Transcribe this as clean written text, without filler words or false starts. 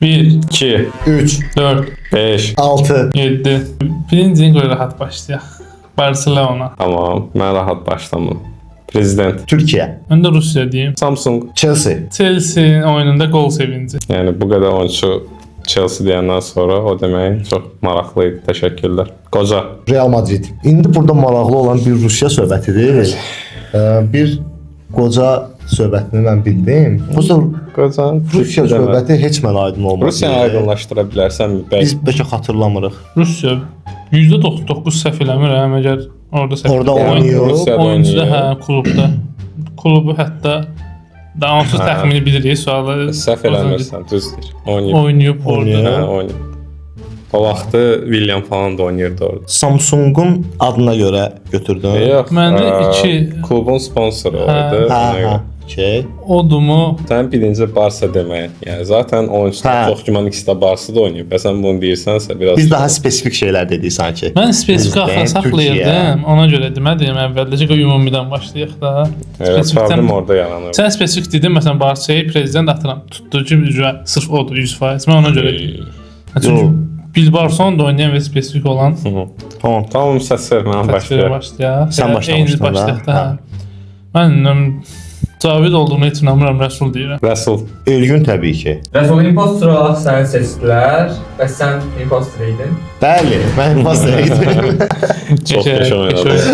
1, 2, 3, 4, 5. 6. 7. Birincini qoy rahat başlayaq. Barcelona. Tamam, mən rahat başlamam. Prezident. Türkiye. Mən də Rusiya deyim. Samsung. Chelsea. Chelsea oyununda gol sevinci. Yəni bu qədər oyunçu Chelsea deyəndən sonra o demək çox maraqlı idi. Təşəkkürlər. Qoca. Real Madrid. İndi burada maraqlı olan bir Rusiya söhbətidir. Bir qoca söhbətini mən bildim. Prosta Qoca. Rusiya söhbəti heç mənə aydın olmadı. Rusiyanı aydınlaşdıra bilərsənmi? Biz bəlkə xatırlamırıq. Rusiya %99 səhv eləmirəm, əgər orada səhv Orada eləmirəm. oynayır. Rusiyada Oyuncu da oynayır. klubda. Klubu hətta daha onsuz təxmini bilirik sualı. Səhv eləmirsən, düzdür. Oynayıb. Oynayıb orada. Oynayıb. Hə, oynayıb. O vaxtı William falan da oynayırdı orada. Samsung'un adına görə götürdüm. Yox. Məndə iki- klubun sponsoru Hə. oydu. Hə. Okey. Odumu Sən birinci Barsa deməyin. Yəni zaten oyunçular Hə. çox güman ikisi də Barsada oynayıb. Və sən bunu deyirsənsə biraz Biz daha spesifik şeylər dedik sanki. mən spesifik Prezident, axı saxlayırdım. Ona görə demədim əvvəlcə ki, ümumidən başlayaq da. Evet, Spesifikdən- problem orada yaranır. Sən spesifik dedin, məsələn, Barçayı prezident atıram. Tutdu ki, üzrə sırf odur 100%. Mən ona görə deyim. Çünki Yox. Bilbarson da oynayan və spesifik olan Tamam. Tamam, səs ver, mən təsvirə başlayaq. başlayaq. Sən Elə başlamışdın eyni başlayaq da. da. Mən Cavid olduğunu heç inanmıram, Rəsul deyirəm. Rəsul. Elgün təbii ki. Rəsul impostor olaraq səni seçdilər və sən impostor idin. Bəli, mən imposter idim. Çox Keçək, qəşəng oynadı. keçək.